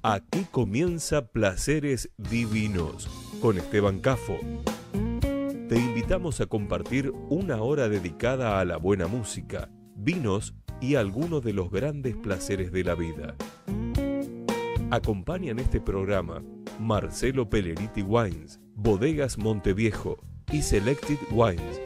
Aquí comienza Placeres Divinos con Esteban Cafo. Te invitamos a compartir una hora dedicada a la buena música, vinos y algunos de los grandes placeres de la vida. Acompañan este programa Marcelo Pelleriti Wines, Bodegas Monteviejo y Selected Wines.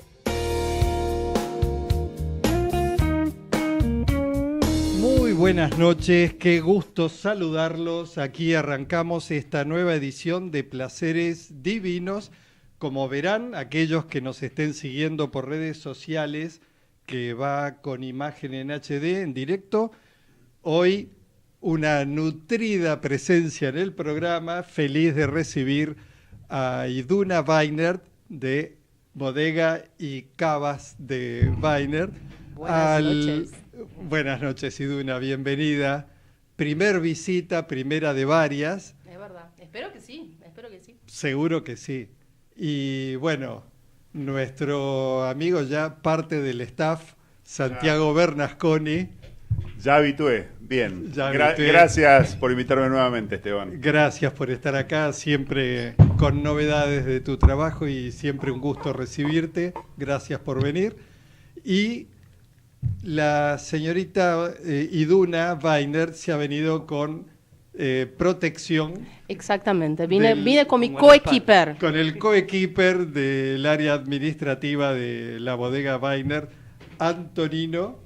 Muy buenas noches, qué gusto saludarlos. Aquí arrancamos esta nueva edición de Placeres Divinos. Como verán, aquellos que nos estén siguiendo por redes sociales, que va con imagen en HD, en directo, hoy una nutrida presencia en el programa, feliz de recibir a Iduna Weinert de Bodega y Cavas de Weinert. Buenas noches. Buenas noches, Iduna, bienvenida. Primer visita, primera de varias. Es verdad, espero que sí. Seguro que sí. Y bueno, nuestro amigo ya parte del staff, Santiago Bernasconi. Ya habitué, bien. Ya habitué. Gracias por invitarme nuevamente, Esteban. Gracias por estar acá, siempre con novedades de tu trabajo y siempre un gusto recibirte. Gracias por venir. Y la señorita Iduna Weinert se ha venido con protección. Exactamente, vine con mi coequiper. Con el coequiper del área administrativa de la Bodega Weinert, Antonino.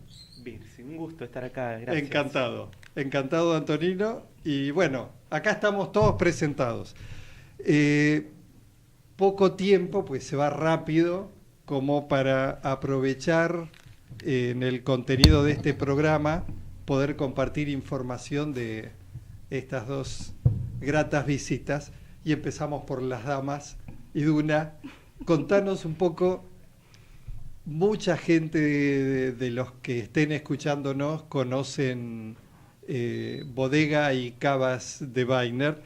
Virsi, un gusto estar acá, gracias. Encantado Antonino. Y bueno, acá estamos todos presentados. Poco tiempo, pues se va rápido, como para aprovechar en el contenido de este programa, poder compartir información de estas dos gratas visitas. Y empezamos por las damas. Iduna, contanos un poco. Mucha gente de los que estén escuchándonos conocen Bodega y Cavas de Weinert,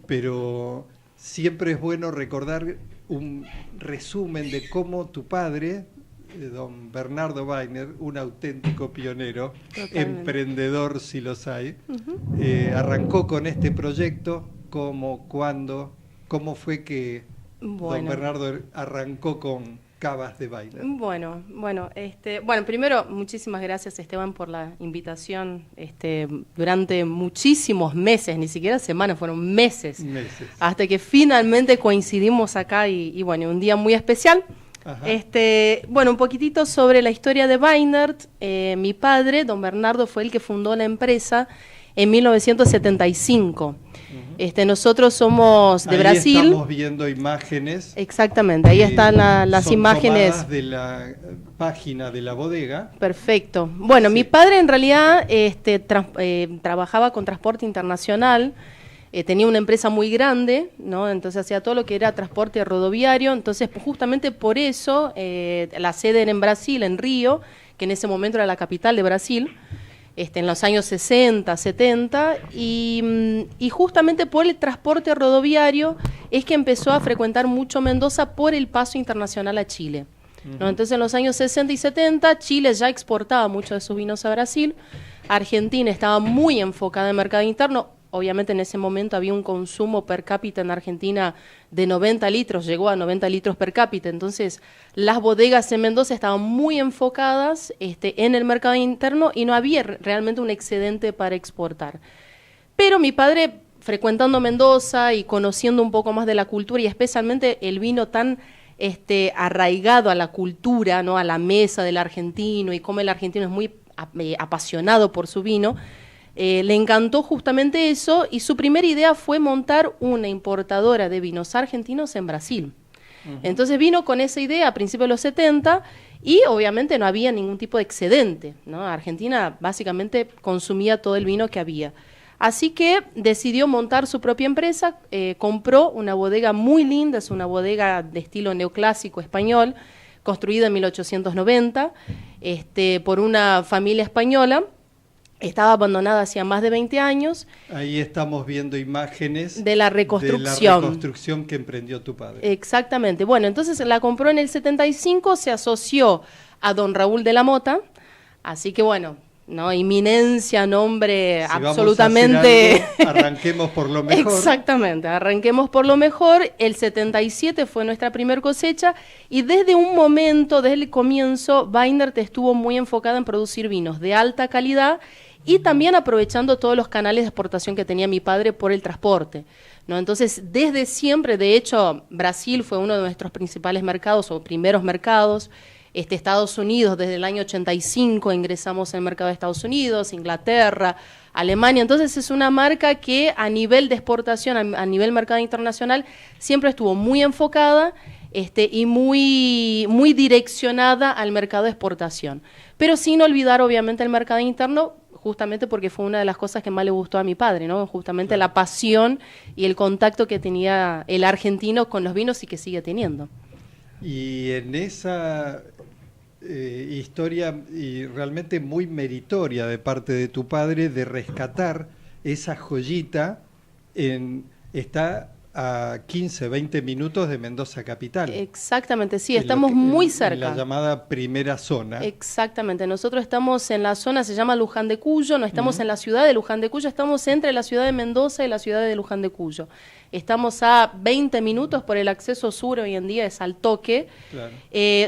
pero siempre es bueno recordar un resumen de cómo tu padre, don Bernardo Weinert, un auténtico pionero, emprendedor si los hay, arrancó con este proyecto. ¿Cómo, cuándo, cómo fue que don Bernardo arrancó con Cavas de Weinert? Bueno, primero muchísimas gracias, Esteban, por la invitación. Durante muchísimos meses, ni siquiera semanas, fueron meses, hasta que finalmente coincidimos acá y bueno, un día muy especial. Ajá. Un poquitito sobre la historia de Weinert. Mi padre, don Bernardo, fue el que fundó la empresa en 1975. Nosotros somos de Brasil. Estamos viendo imágenes. Exactamente, ahí están las imágenes. Tomadas de la página de la bodega. Perfecto. Bueno, Sí. Mi padre en realidad trabajaba con transporte internacional. Tenía una empresa muy grande, ¿no? Entonces hacía todo lo que era transporte rodoviario. Entonces, justamente por eso, la sede era en Brasil, en Río, que en ese momento era la capital de Brasil, en los años 60, 70, y justamente por el transporte rodoviario es que empezó a frecuentar mucho Mendoza por el paso internacional a Chile, ¿no? Entonces, en los años 60 y 70, Chile ya exportaba muchos de sus vinos a Brasil. Argentina estaba muy enfocada en mercado interno. Obviamente en ese momento había un consumo per cápita en Argentina de 90 litros, llegó a 90 litros per cápita. Entonces las bodegas en Mendoza estaban muy enfocadas en el mercado interno y no había realmente un excedente para exportar. Pero mi padre, frecuentando Mendoza y conociendo un poco más de la cultura y especialmente el vino tan arraigado a la cultura, ¿no? A la mesa del argentino, y cómo el argentino es muy apasionado por su vino, le encantó justamente eso, y su primera idea fue montar una importadora de vinos argentinos en Brasil. Entonces vino con esa idea a principios de los 70 y obviamente no había ningún tipo de excedente, ¿no? Argentina básicamente consumía todo el vino que había. Así que decidió montar su propia empresa, compró una bodega muy linda, es una bodega de estilo neoclásico español, construida en 1890 por una familia española. Estaba abandonada hacía más de 20 años. Ahí estamos viendo imágenes de la reconstrucción. De la reconstrucción que emprendió tu padre. Exactamente. Bueno, entonces la compró en el 75, se asoció a don Raúl de la Mota, así que bueno, ¿no? Inminencia, nombre Si absolutamente... vamos a hacer algo, arranquemos por lo mejor. Exactamente, arranquemos por lo mejor. El 77 fue nuestra primer cosecha y desde un momento, desde el comienzo, Weinert estuvo muy enfocada en producir vinos de alta calidad y también aprovechando todos los canales de exportación que tenía mi padre por el transporte, ¿no? Entonces, desde siempre, de hecho, Brasil fue uno de nuestros principales mercados o primeros mercados. Estados Unidos, desde el año 85 ingresamos al mercado de Estados Unidos, Inglaterra, Alemania. Entonces es una marca que a nivel de exportación, a nivel mercado internacional, siempre estuvo muy enfocada y muy direccionada al mercado de exportación. Pero sin olvidar, obviamente, el mercado interno, justamente porque fue una de las cosas que más le gustó a mi padre, ¿no? Justamente la pasión y el contacto que tenía el argentino con los vinos y que sigue teniendo. Y en esa historia, y realmente muy meritoria de parte de tu padre, de rescatar esa joyita, está a 15, 20 minutos de Mendoza capital. Exactamente, sí, estamos muy cerca. En la llamada primera zona. Exactamente, nosotros estamos en la zona, se llama Luján de Cuyo, no estamos en la ciudad de Luján de Cuyo, estamos entre la ciudad de Mendoza y la ciudad de Luján de Cuyo. Estamos a 20 minutos por el acceso sur, hoy en día es al toque, claro.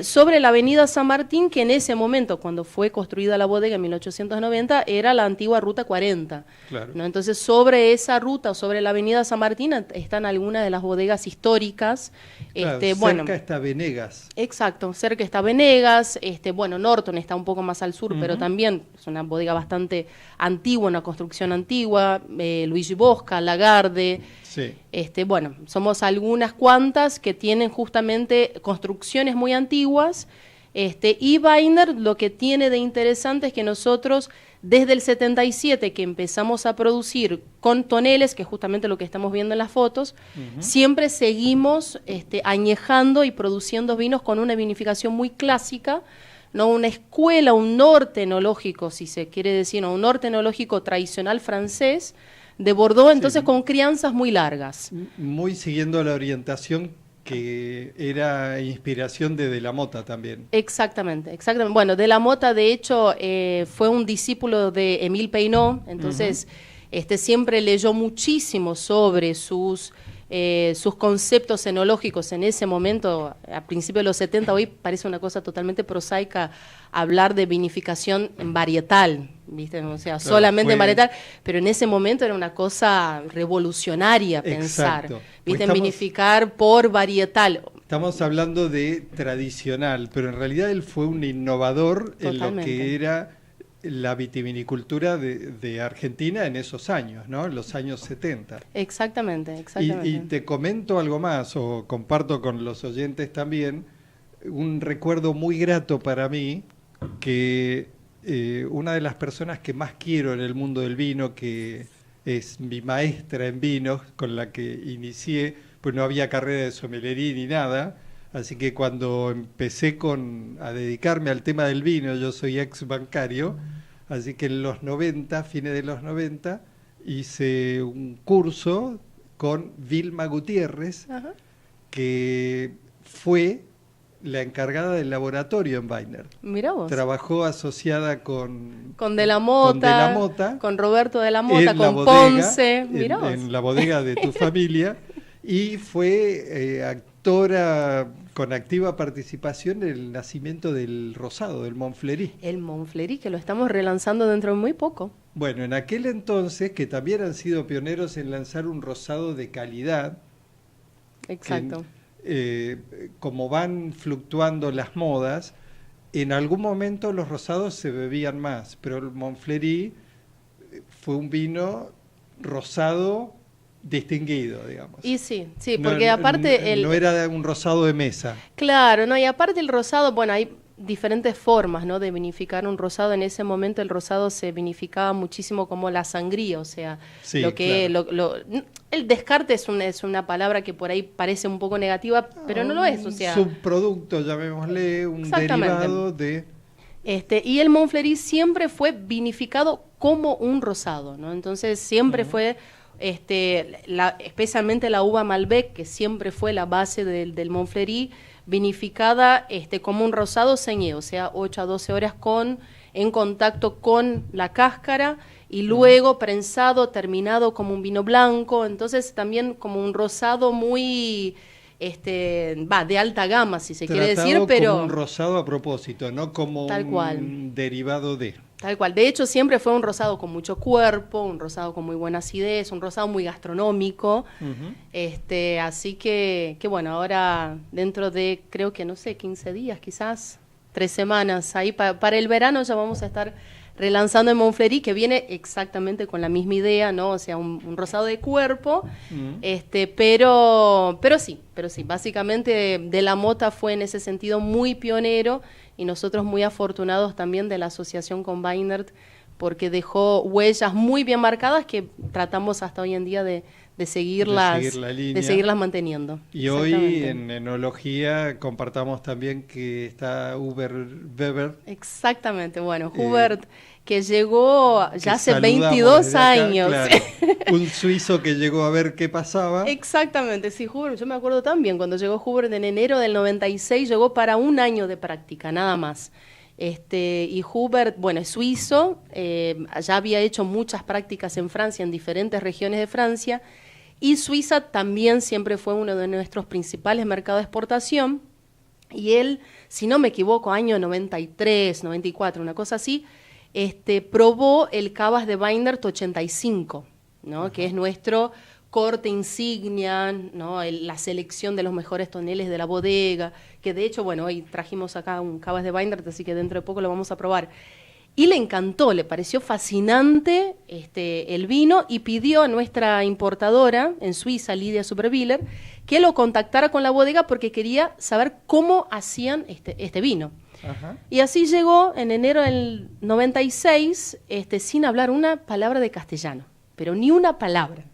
Sobre la avenida San Martín, que en ese momento, cuando fue construida la bodega en 1890, era la antigua Ruta 40. Claro. ¿No? Entonces, sobre esa ruta, sobre la avenida San Martín, están algunas de las bodegas históricas. Claro, cerca está Venegas. Exacto, cerca está Venegas, bueno, Norton está un poco más al sur, pero también es una bodega bastante antigua, una construcción antigua, Luigi Bosca, Lagarde. Sí. Bueno, somos algunas cuantas que tienen justamente construcciones muy antiguas, y Weinert lo que tiene de interesante es que nosotros desde el 77 que empezamos a producir con toneles, que es justamente lo que estamos viendo en las fotos, siempre seguimos añejando y produciendo vinos con una vinificación muy clásica, no una escuela, un norte enológico, si se quiere decir, no, un norte enológico tradicional francés, de Bordeaux, entonces sí, con crianzas muy largas. Muy siguiendo la orientación que era inspiración de la Mota también. Exactamente, exactamente. Bueno, de la Mota, de hecho, fue un discípulo de Émile Peinot, entonces siempre leyó muchísimo sobre sus conceptos enológicos en ese momento, a principios de los 70, hoy parece una cosa totalmente prosaica hablar de vinificación en varietal, ¿viste? O sea, claro, solamente en varietal, pero en ese momento era una cosa revolucionaria pensar, ¿viste? En vinificar por varietal. Estamos hablando de tradicional, pero en realidad él fue un innovador totalmente en lo que era la vitivinicultura de Argentina en esos años, ¿no? En los años 70. Exactamente, exactamente. Y te comento algo más, o comparto con los oyentes también, un recuerdo muy grato para mí, que una de las personas que más quiero en el mundo del vino, que es mi maestra en vinos, con la que inicié, pues no había carrera de sommelería ni nada, así que cuando empecé a dedicarme al tema del vino, yo soy ex bancario, así que en los 90, fines de los 90, hice un curso con Vilma Gutiérrez, que fue la encargada del laboratorio en Weinert. Mirá vos. Trabajó asociada con De la Mota, con Roberto de la Mota, con bodega, Ponce. Mirá vos. En la bodega de tu familia, y fue actora con activa participación en el nacimiento del rosado, del Montfleury. El Montfleury, que lo estamos relanzando dentro de muy poco. Bueno, en aquel entonces, que también han sido pioneros en lanzar un rosado de calidad. Exacto. Como van fluctuando las modas, en algún momento los rosados se bebían más, pero el Montfleury fue un vino rosado distinguido, digamos. Y sí, porque aparte... No era un rosado de mesa. Claro, no, y aparte el rosado, bueno, hay diferentes formas, ¿no?, de vinificar un rosado. En ese momento el rosado se vinificaba muchísimo como la sangría, o sea, sí, lo que... Claro. El descarte es una palabra que por ahí parece un poco negativa, pero no lo es, o sea... Un subproducto, llamémosle, un derivado de... Y el Montfleury siempre fue vinificado como un rosado, ¿no? Entonces siempre fue... especialmente la uva Malbec, que siempre fue la base del Montfleury, vinificada como un rosado ceñé, o sea, 8 a 12 horas con en contacto con la cáscara y luego prensado, terminado como un vino blanco, entonces también como un rosado muy de alta gama, si se quiere decir, pero como un rosado a propósito, no como tal un cual. derivado de. Tal cual. De hecho, siempre fue un rosado con mucho cuerpo, un rosado con muy buena acidez, un rosado muy gastronómico. Así que bueno, ahora dentro de, creo que, no sé, 15 días quizás, 3 semanas, ahí para el verano ya vamos a estar relanzando el Montfleury, que viene exactamente con la misma idea, ¿no? O sea, un rosado de cuerpo, pero sí, básicamente De la Mota fue en ese sentido muy pionero y nosotros muy afortunados también de la asociación con Weinert, porque dejó huellas muy bien marcadas que tratamos hasta hoy en día de seguirlas manteniendo. Y hoy en enología compartamos también que está Hubert Weber. Exactamente, bueno, Hubert que llegó ya hace 22 acá, años. Claro, un suizo que llegó a ver qué pasaba. Exactamente, sí, Hubert, yo me acuerdo también, cuando llegó Hubert en enero del 96, llegó para 1 año de práctica, nada más. Y Hubert, bueno, es suizo, ya había hecho muchas prácticas en Francia, en diferentes regiones de Francia, y Suiza también siempre fue uno de nuestros principales mercados de exportación, y él, si no me equivoco, año 93, 94, una cosa así, probó el Cavas de Weinert 85, ¿no? Que es nuestro corte insignia, ¿no? La selección de los mejores toneles de la bodega, que de hecho, bueno, hoy trajimos acá un Cavas de Weinert, así que dentro de poco lo vamos a probar. Y le encantó, le pareció fascinante el vino y pidió a nuestra importadora en Suiza, Lidia Superbiller, que lo contactara con la bodega porque quería saber cómo hacían este vino. Ajá. Y así llegó en enero del 96 sin hablar una palabra de castellano, pero ni una palabra.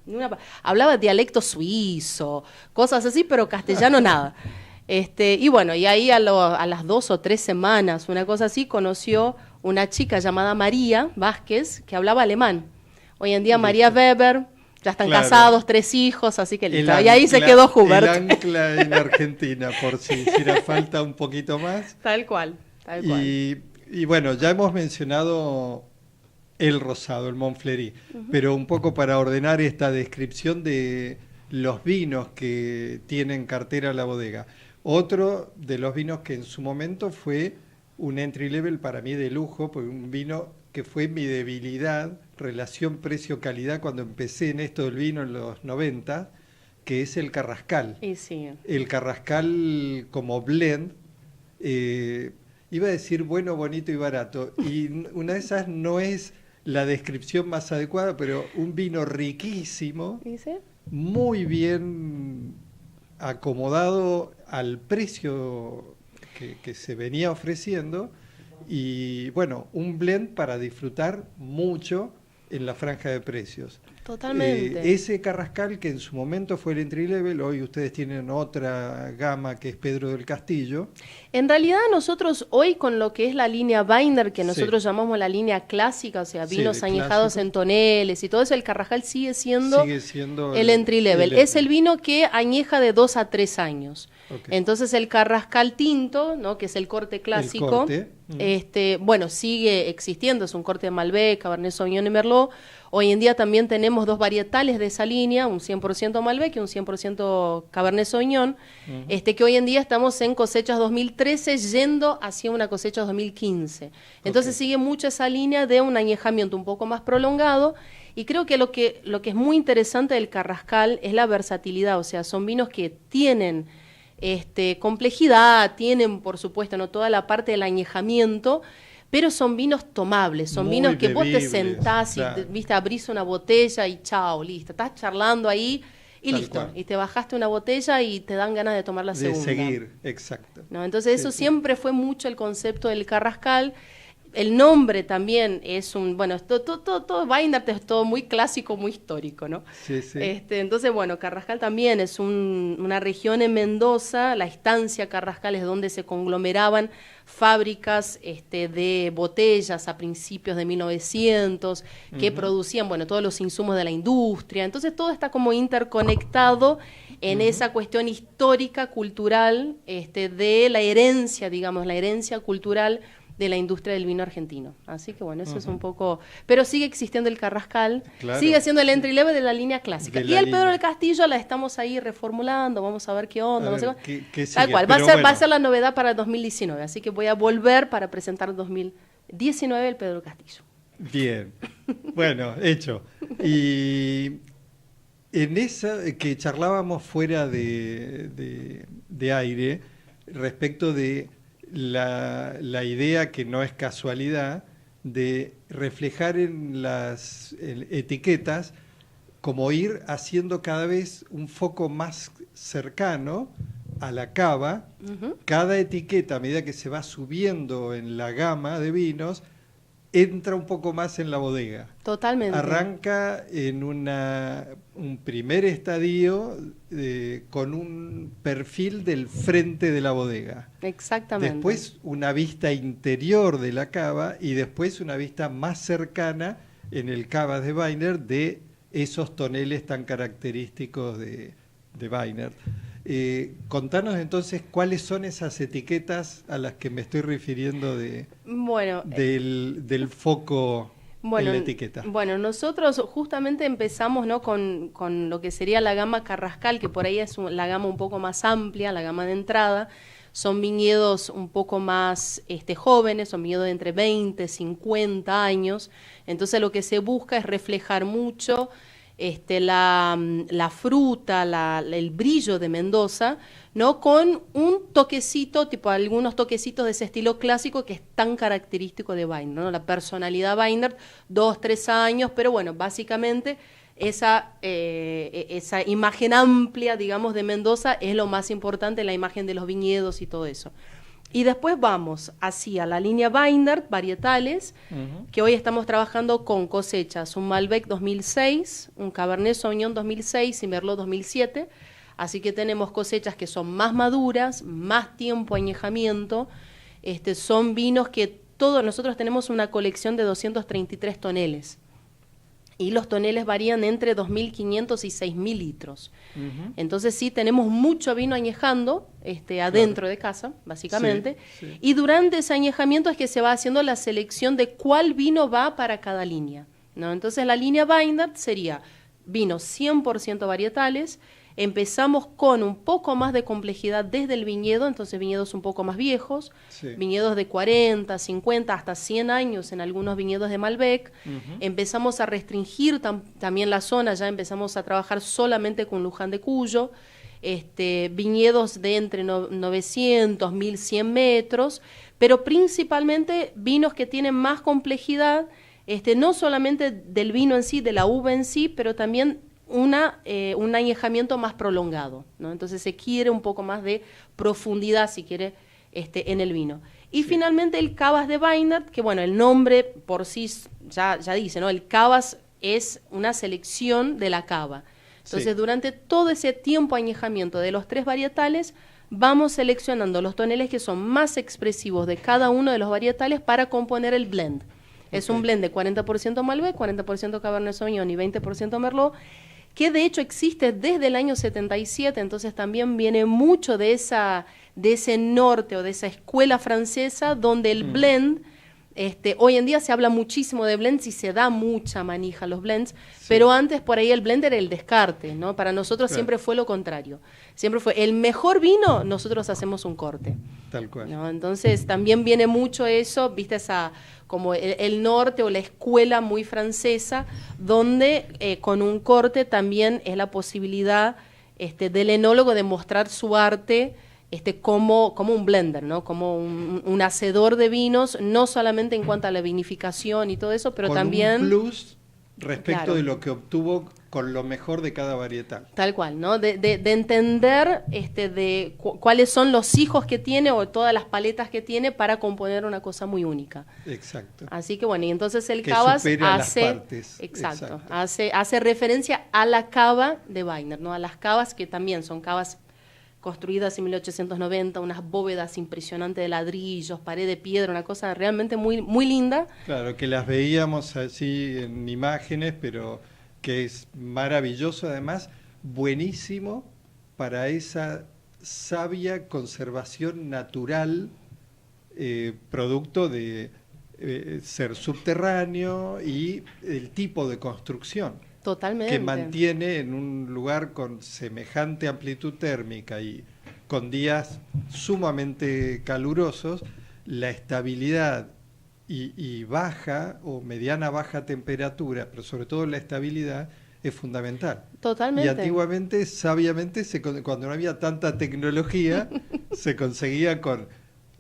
Hablaba dialecto suizo, cosas así, pero castellano nada. Y bueno, y ahí a las 2 o 3 semanas, una cosa así, conoció una chica llamada María Vázquez que hablaba alemán. Hoy en día listo. María Weber, ya están casados, 3 hijos, así que listo. Y ahí se quedó Hubert. El ancla en Argentina, por si hiciera falta un poquito más. Tal cual. Y bueno, ya hemos mencionado el rosado, el Montfleury, pero un poco para ordenar esta descripción de los vinos que tiene en cartera la bodega. Otro de los vinos que en su momento fue un entry level para mí de lujo, porque un vino que fue mi debilidad, relación precio-calidad, cuando empecé en esto del vino en los 90, que es el Carrascal. Y sí. El Carrascal como blend, iba a decir bueno, bonito y barato, y una de esas no es la descripción más adecuada, pero un vino riquísimo, ¿sí? Muy bien acomodado al precio que se venía ofreciendo y bueno, un blend para disfrutar mucho en la franja de precios. Totalmente. Ese Carrascal que en su momento fue el entry level, hoy ustedes tienen otra gama que es Pedro del Castillo. En realidad nosotros hoy con lo que es la línea Weinert, que nosotros llamamos la línea clásica, o sea, vinos añejados en toneles y todo eso, el Carrascal sigue siendo el entry level. Es el vino que añeja de 2 a 3 años. Okay. Entonces el Carrascal tinto, ¿no? Que es el corte clásico, bueno, sigue existiendo, es un corte de Malbec, Cabernet Sauvignon y Merlot. Hoy en día también tenemos 2 varietales de esa línea, un 100% Malbec y un 100% Cabernet Sauvignon, que hoy en día estamos en cosechas 2013 yendo hacia una cosecha 2015. Entonces sigue mucho esa línea de un añejamiento un poco más prolongado. Y creo que lo que es muy interesante del Carrascal es la versatilidad, o sea, son vinos que tienen complejidad, tienen por supuesto no toda la parte del añejamiento, pero son vinos tomables, son vinos que vos te sentás y viste, abrís una botella y chao, listo, estás charlando ahí y tal listo, cual. Y te bajaste una botella y te dan ganas de tomar la segunda. De seguir, exacto. ¿No? Entonces eso siempre fue mucho el concepto del Carrascal. El nombre también es todo Weinert es todo muy clásico, muy histórico, ¿no? Sí, sí. Entonces, bueno, Carrascal también es una región en Mendoza, la estancia Carrascal es donde se conglomeraban fábricas de botellas a principios de 1900 que producían, bueno, todos los insumos de la industria. Entonces, todo está como interconectado en esa cuestión histórica, cultural, de la herencia, digamos, la herencia cultural de la industria del vino argentino. Así que bueno, eso es un poco... Pero sigue existiendo el Carrascal, Claro. sigue siendo el entry level de la línea clásica. De Y la el Pedro línea. del Castillo la estamos ahí reformulando, vamos a ver qué onda, A no sé ver, cómo. ¿qué Tal sigue? cual, va Pero a bueno. ser la novedad para 2019, así que voy a volver para presentar 2019 el Pedro del Castillo. Bien, bueno, hecho. Y en esa que charlábamos fuera de aire respecto de la idea, que no es casualidad, de reflejar en las etiquetas como ir haciendo cada vez un foco más cercano a la cava. Cada etiqueta, a medida que se va subiendo en la gama de vinos, entra un poco más en la bodega. Totalmente. Arranca en un primer estadio con un perfil del frente de la bodega. Exactamente. Después una vista interior de la cava y después una vista más cercana en el cava de Weiner de esos toneles tan característicos de Weiner. Contanos entonces cuáles son esas etiquetas a las que me estoy refiriendo Bueno, del foco en la etiqueta. Bueno, nosotros justamente empezamos, ¿no?, con lo que sería la gama Carrascal, que por ahí es la gama un poco más amplia, la gama de entrada. Son viñedos un poco más jóvenes, son viñedos de entre 20, 50 años. Entonces lo que se busca es reflejar mucho la fruta, el brillo de Mendoza, ¿no?, con un toquecito, tipo algunos toquecitos de ese estilo clásico que es tan característico de Weiner, ¿no? La personalidad Weiner, 2, 3 años, pero bueno, básicamente esa imagen amplia, digamos, de Mendoza es lo más importante, la imagen de los viñedos y todo eso. Y después vamos hacia la línea Weiner, varietales, que hoy estamos trabajando con cosechas, un Malbec 2006, un Cabernet Sauvignon 2006 y Merlot 2007, así que tenemos cosechas que son más maduras, más tiempo añejamiento, son vinos que nosotros tenemos una colección de 233 toneles, y los toneles varían entre 2.500 y 6.000 litros. Entonces sí, tenemos mucho vino añejando adentro de casa, básicamente, Sí. y durante ese añejamiento es que se va haciendo la selección de cuál vino va para cada línea, ¿no? Entonces la línea Weiner sería vinos 100% varietales. Empezamos con un poco más de complejidad desde el viñedo, entonces viñedos un poco más viejos, Sí. viñedos de 40, 50, hasta 100 años en algunos viñedos de Malbec. Empezamos a restringir también la zona, ya empezamos a trabajar solamente con Luján de Cuyo, viñedos de entre 900, 1100 metros, pero principalmente vinos que tienen más complejidad, no solamente del vino en sí, de la uva en sí, pero también un añejamiento más prolongado, ¿no? Entonces se quiere un poco más de profundidad, si quiere, en el vino. Y finalmente el Cavas de Weiner, que bueno, el nombre por sí ya dice, ¿no? El Cavas es una selección de la cava. Entonces durante todo ese tiempo añejamiento de los 3 varietales, vamos seleccionando los toneles que son más expresivos de cada uno de los varietales para componer el blend. Es un blend de 40% Malbec, 40% Cabernet Sauvignon y 20% Merlot, que de hecho existe desde el año 77, entonces también viene mucho de ese norte o de esa escuela francesa donde el blend, hoy en día se habla muchísimo de blends y se da mucha manija a los blends, pero antes por ahí el blend era el descarte, ¿no? Para nosotros siempre fue lo contrario, siempre fue el mejor vino, nosotros hacemos un corte. Tal cual. ¿No? Entonces también viene mucho eso, viste, como el norte o la escuela muy francesa, donde con un corte también es la posibilidad del enólogo de mostrar su arte como un blender, ¿no? Como un hacedor de vinos, no solamente en cuanto a la vinificación y todo eso, pero con también... un plus respecto Claro. de lo que obtuvo con lo mejor de cada varietal. Tal cual, ¿no? De entender cuáles son los hijos que tiene o todas las paletas que tiene para componer una cosa muy única. Exacto. Así que bueno, y entonces el Que Cavas supera las hace, partes. exacto, Exacto. hace referencia a la cava de Weiner, ¿no? A las cavas que también son cavas construidas en 1890, unas bóvedas impresionantes de ladrillos, pared de piedra, una cosa realmente muy, muy linda. Claro, que las veíamos así en imágenes, pero que es maravilloso, además, buenísimo para esa sabia conservación natural producto de ser subterráneo y el tipo de construcción. Totalmente. Que mantiene en un lugar con semejante amplitud térmica y con días sumamente calurosos, la estabilidad y baja o mediana baja temperatura, pero sobre todo la estabilidad, es fundamental. Totalmente. Y antiguamente, sabiamente, cuando no había tanta tecnología, se conseguía con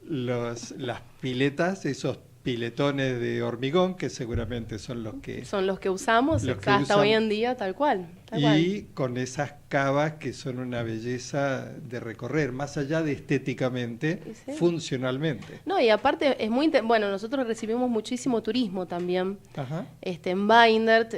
las piletas, esos piletones de hormigón, que seguramente son los que usamos hasta hoy en día, tal cual. Y con esas cavas que son una belleza de recorrer, más allá de estéticamente, sí. Funcionalmente. No, y aparte es muy bueno, nosotros recibimos muchísimo turismo también. Ajá. En Weindert,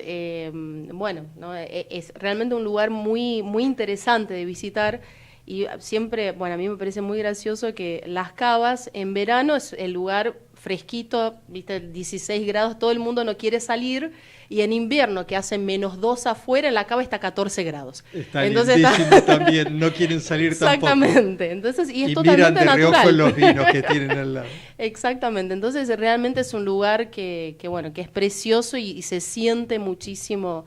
bueno, ¿no? Es realmente un lugar muy, muy interesante de visitar. Y siempre, bueno, a mí me parece muy gracioso que las cavas en verano es el lugar fresquito, viste, 16 grados, todo el mundo no quiere salir, y en invierno, que hace -2 afuera, en la cava está 14 grados. Está lindísimo también, no quieren salir exactamente. Tampoco. Exactamente, entonces, y es miran totalmente de natural. reojo los vinos que tienen al lado. Exactamente, entonces realmente es un lugar que bueno, que es precioso y se siente muchísimo,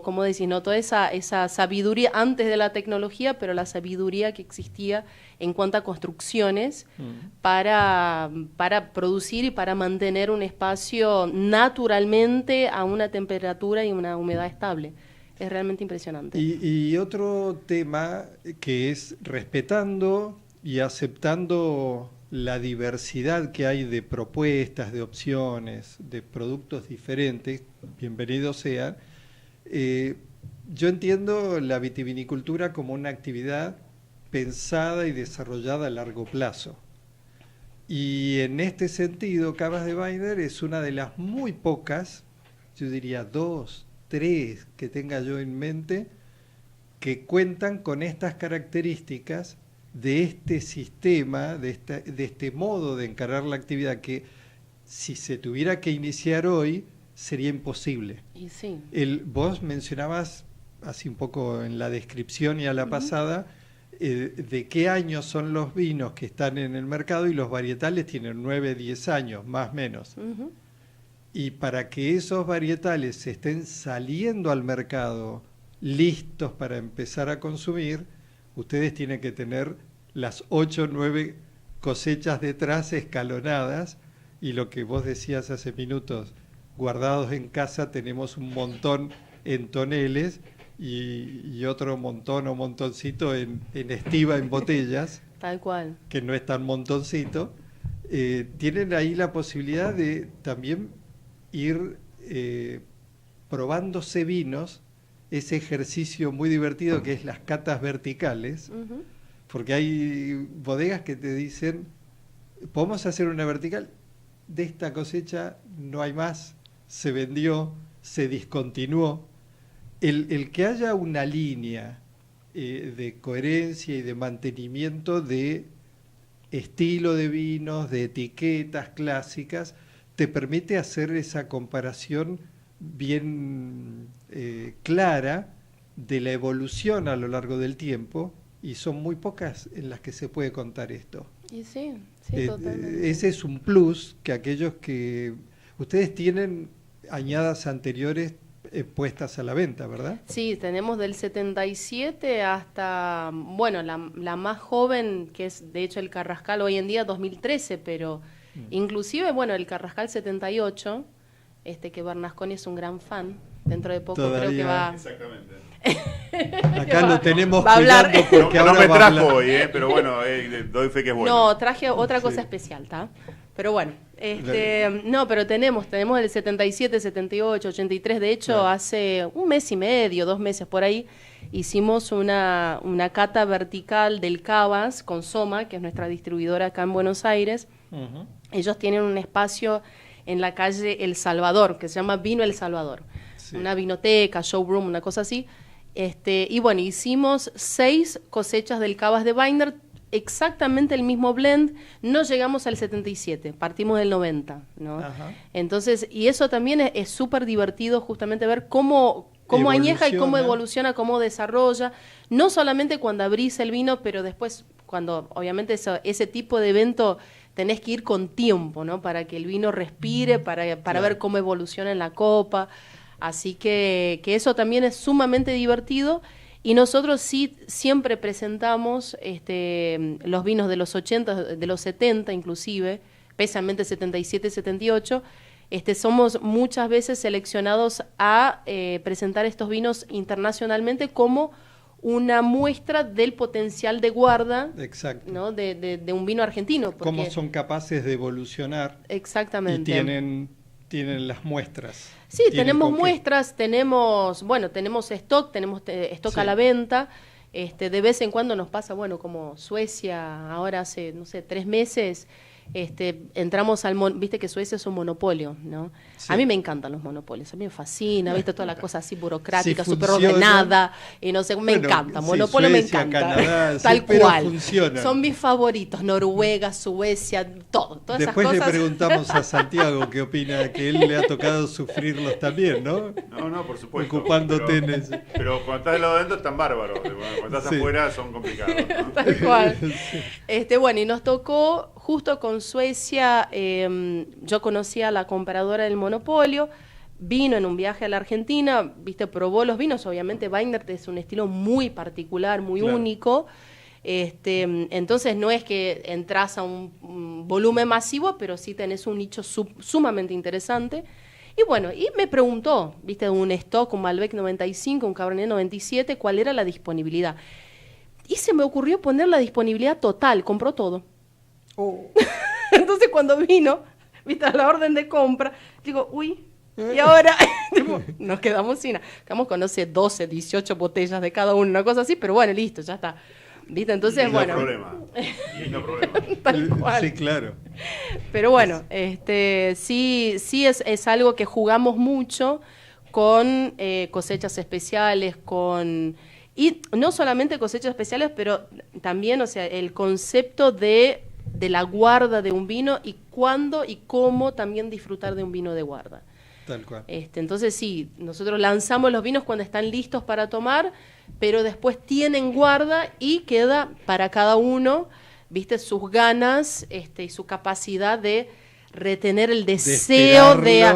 como decís, ¿no? Toda esa sabiduría antes de la tecnología, pero la sabiduría que existía en cuanto a construcciones para producir y para mantener un espacio naturalmente a una temperatura y una humedad estable. Es realmente impresionante. Y otro tema que es respetando y aceptando la diversidad que hay de propuestas, de opciones, de productos diferentes, bienvenidos sean. Yo entiendo la vitivinicultura como una actividad pensada y desarrollada a largo plazo. Y en este sentido, Cavas de Weindert es una de las muy pocas, yo diría 2, 3 que tenga yo en mente, que cuentan con estas características de este sistema, de este modo de encarar la actividad que, si se tuviera que iniciar hoy, sería imposible. Y sí. Vos mencionabas, así un poco en la descripción y a la pasada, de qué años son los vinos que están en el mercado, y los varietales tienen 9, 10 años, más o menos. Y para que esos varietales estén saliendo al mercado listos para empezar a consumir, ustedes tienen que tener las 8 o 9 cosechas detrás escalonadas, y lo que vos decías hace minutos, guardados en casa tenemos un montón en toneles y otro montón o montoncito en estiva, en botellas. Tal cual. Que no es tan montoncito. Tienen ahí la posibilidad de también ir probándose vinos, ese ejercicio muy divertido que es las catas verticales, porque hay bodegas que te dicen, ¿podemos hacer una vertical? De esta cosecha no hay más, se vendió, se discontinuó. El que haya una línea de coherencia y de mantenimiento de estilo de vinos, de etiquetas clásicas, te permite hacer esa comparación bien clara de la evolución a lo largo del tiempo, y son muy pocas en las que se puede contar esto. Y sí, totalmente. Ese es un plus que aquellos que... Ustedes tienen añadas anteriores puestas a la venta, ¿verdad? Sí, tenemos del 77 hasta, bueno, la más joven, que es de hecho el Carrascal, hoy en día 2013, pero inclusive, bueno, el Carrascal 78, que Bernasconi es un gran fan, dentro de poco todavía, creo que va... Exactamente. Acá lo tenemos va a hablar. porque no ahora me va a trajo hablar. hoy, pero bueno, doy fe que es bueno. No, traje otra cosa especial, ¿está? Pero bueno, no, pero tenemos el 77, 78, 83, de hecho hace un mes y medio, 2 meses por ahí, hicimos una cata vertical del Cavas con Soma, que es nuestra distribuidora acá en Buenos Aires. Ellos tienen un espacio en la calle El Salvador, que se llama Vino El Salvador, una vinoteca, showroom, una cosa así. Y bueno, hicimos 6 cosechas del Cavas de Weindert, exactamente el mismo blend. No llegamos al 77, partimos del 90, ¿no? Entonces, y eso también es súper divertido, justamente ver cómo cómo añeja y cómo evoluciona, cómo desarrolla, no solamente cuando abrís el vino, pero después cuando obviamente ese tipo de evento tenés que ir con tiempo, ¿no? Para que el vino respire, para ver cómo evoluciona en la copa, así que eso también es sumamente divertido. Y nosotros sí siempre presentamos los vinos de los 80, de los 70 inclusive, especialmente 77, 78. Somos muchas veces seleccionados a presentar estos vinos internacionalmente como una muestra del potencial de guarda, ¿no? de un vino argentino. Cómo son capaces de evolucionar. Exactamente. Y tienen las muestras. Sí, tenemos muestras, tenemos stock, stock a la venta. De vez en cuando nos pasa, como Suecia, ahora hace, 3 meses, entramos viste que Suecia es un monopolio, ¿no? Sí. A mí me encantan los monopolios, a mí me fascina, viste toda la cosa así burocrática, súper ordenada, y no sé, me encanta, monopolio Suecia, me encanta, Canadá, tal cual, funciona. Son mis favoritos, Noruega, Suecia, todas Después esas cosas. Le preguntamos a Santiago qué opina, que él le ha tocado sufrirlos también, ¿no? No, por supuesto. Ocupándote en eso. Pero cuando estás del lado adentro están bárbaros, cuando estás afuera son complicados, ¿no? Tal cual. Y nos tocó justo con Suecia, yo conocí a la compradora del monopolio, vino en un viaje a la Argentina, probó los vinos, obviamente Weingart es un estilo muy particular, muy único, entonces no es que entras a un volumen masivo, pero sí tenés un nicho sumamente interesante. Y me preguntó, de un stock, un Malbec 95, un Cabernet 97, cuál era la disponibilidad. Y se me ocurrió poner la disponibilidad total, compró todo. Entonces cuando vino, a la orden de compra, digo, y ahora nos quedamos sin nada. Quedamos con, 12, 18 botellas de cada uno, una cosa así, pero bueno, listo, ya está. Entonces, no problema. Tal cual. Sí, claro. Pero bueno, sí es algo que jugamos mucho con cosechas especiales, y no solamente cosechas especiales, pero también, el concepto de la guarda de un vino y cuándo y cómo también disfrutar de un vino de guarda. Tal cual. Entonces sí, nosotros lanzamos los vinos cuando están listos para tomar, pero después tienen guarda y queda para cada uno, sus ganas y su capacidad de retener el deseo de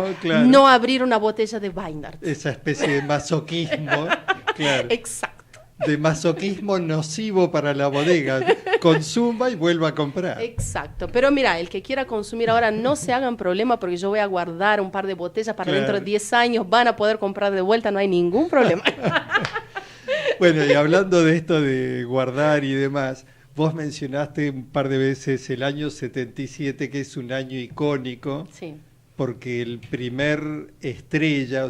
no abrir una botella de Weingart. Esa especie de masoquismo. Claro. Exacto. De masoquismo nocivo para la bodega. Consuma y vuelva a comprar. Exacto. Pero mira, el que quiera consumir ahora, no se hagan problema porque yo voy a guardar un par de botellas para dentro de 10 años, van a poder comprar de vuelta, no hay ningún problema. Bueno, y hablando de esto de guardar y demás, vos mencionaste un par de veces el año 77, que es un año icónico, sí, porque el primer estrella,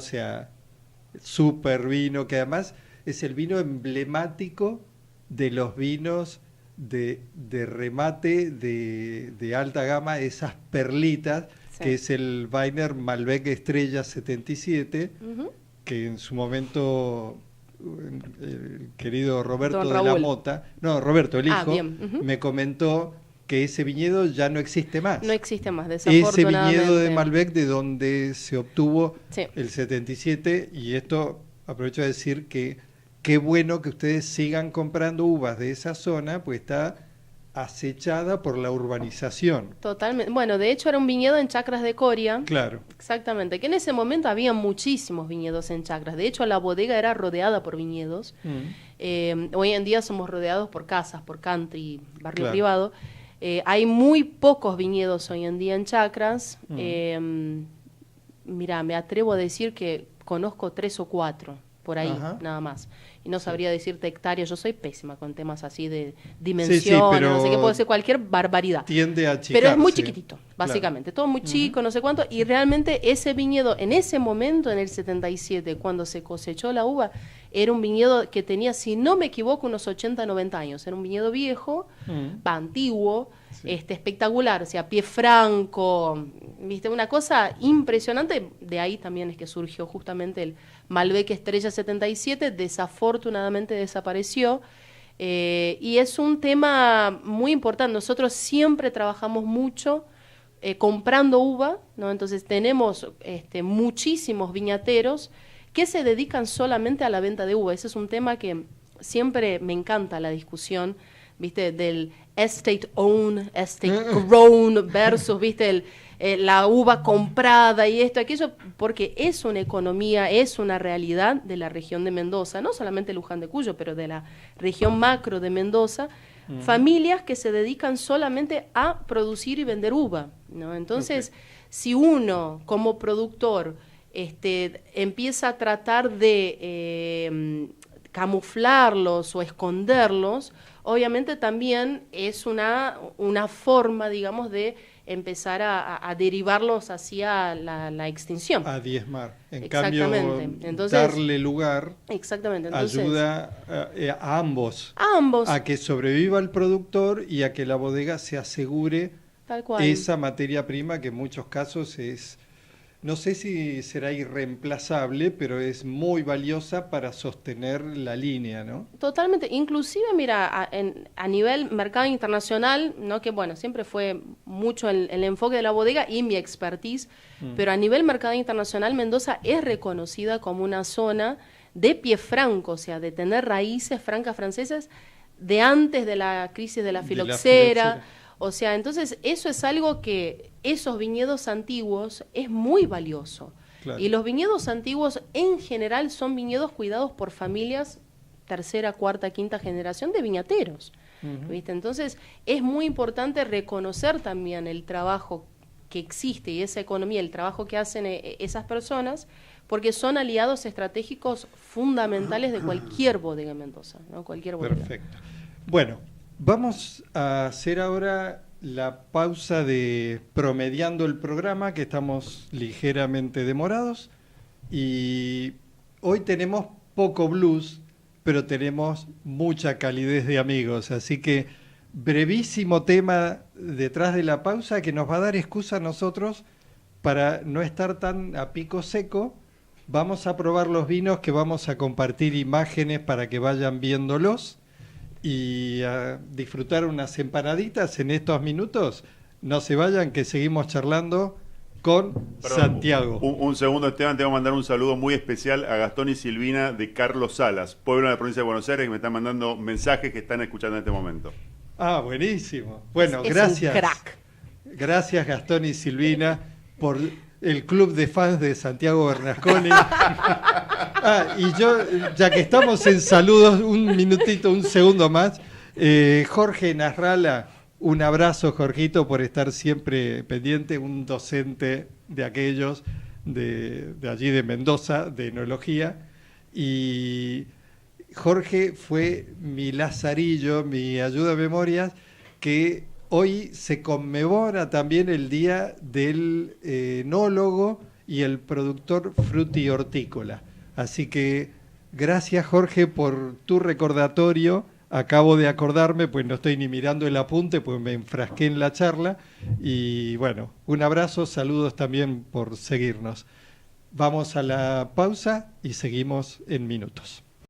super vino, que además es el vino emblemático de los vinos de remate de alta gama, esas perlitas, sí, que es el Weiner Malbec Estrella 77, que en su momento el querido Roberto de la Mota, Roberto, el hijo, me comentó que ese viñedo ya no existe más. No existe más, desafortunadamente. Ese viñedo de Malbec de donde se obtuvo el 77, y esto aprovecho de decir que qué bueno que ustedes sigan comprando uvas de esa zona, pues está acechada por la urbanización. Totalmente. Bueno, de hecho era un viñedo en Chacras de Coria. Claro. Exactamente, que en ese momento había muchísimos viñedos en Chacras. De hecho, la bodega era rodeada por viñedos. Hoy en día somos rodeados por casas, por country, barrio privado. Hay muy pocos viñedos hoy en día en Chacras. Mira, me atrevo a decir que conozco 3 o 4 por ahí, nada más. Y no sabría decirte hectáreas, yo soy pésima con temas así de dimensiones, no sé qué, puede ser cualquier barbaridad. Tiende a achicarse. Pero es muy chiquitito, básicamente, todo muy chico, no sé cuánto, y realmente ese viñedo, en ese momento, en el 77, cuando se cosechó la uva, era un viñedo que tenía, si no me equivoco, unos 80, 90 años. Era un viñedo viejo, antiguo, espectacular, pie franco, una cosa impresionante. De ahí también es que surgió justamente el Malbec Estrella 77, desafortunadamente desapareció, y es un tema muy importante. Nosotros siempre trabajamos mucho comprando uva, ¿no? Entonces tenemos muchísimos viñateros que se dedican solamente a la venta de uva. Ese es un tema que siempre me encanta la discusión, ¿viste? Del estate owned, estate grown versus, ¿viste? La uva comprada y esto, aquello, porque es una economía, es una realidad de la región de Mendoza, no solamente Luján de Cuyo, pero de la región macro de Mendoza, familias que se dedican solamente a producir y vender uva, ¿no? Entonces, si uno como productor empieza a tratar de camuflarlos o esconderlos, obviamente también es una forma, digamos, de empezar a derivarlos hacia la extinción. A diezmar. En Exactamente. cambio, Entonces, darle lugar exactamente. Entonces, ayuda a ambos. A ambos. A que sobreviva el productor y a que la bodega se asegure Tal cual. esa materia prima que en muchos casos es, no sé si será irreemplazable, pero es muy valiosa para sostener la línea, ¿no? Totalmente. Inclusive, mira, a nivel mercado internacional, ¿no? Que bueno, siempre fue mucho el enfoque de la bodega y mi expertise, pero a nivel mercado internacional, Mendoza es reconocida como una zona de pie franco, o sea, de tener raíces francas francesas de antes de la crisis de la filoxera. O sea, entonces eso es algo que esos viñedos antiguos es muy valioso. Claro. Y los viñedos antiguos en general son viñedos cuidados por familias tercera, cuarta, quinta generación de viñateros. ¿Viste? Entonces es muy importante reconocer también el trabajo que existe y esa economía, el trabajo que hacen esas personas, porque son aliados estratégicos fundamentales de cualquier bodega en Mendoza, ¿no? Cualquier bodega. Perfecto. Bueno, vamos a hacer ahora la pausa de promediando el programa, que estamos ligeramente demorados, y hoy tenemos poco blues, pero tenemos mucha calidez de amigos, así que brevísimo tema detrás de la pausa que nos va a dar excusa a nosotros para no estar tan a pico seco. Vamos a probar los vinos, que vamos a compartir imágenes para que vayan viéndolos y a disfrutar unas empanaditas en estos minutos. No se vayan, que seguimos charlando con Santiago. Un segundo, Esteban, te voy a mandar un saludo muy especial a Gastón y Silvina de Carlos Salas, pueblo de la provincia de Buenos Aires, que me están mandando mensajes que están escuchando en este momento. Ah, buenísimo. Bueno, es gracias. Un crack. Gracias, Gastón y Silvina, por el club de fans de Santiago Bernasconi. Y yo, ya que estamos en saludos, un minutito, un segundo más. Jorge Nasralla, un abrazo, Jorgito, por estar siempre pendiente, un docente de aquellos de allí de Mendoza, de enología. Y Jorge fue mi lazarillo, mi ayuda a memorias, que hoy se conmemora también el Día del Enólogo y el productor frutihortícola. Así que gracias, Jorge, por tu recordatorio. Acabo de acordarme, pues no estoy ni mirando el apunte, pues me enfrasqué en la charla. Y bueno, un abrazo, saludos también por seguirnos. Vamos a la pausa y seguimos en minutos.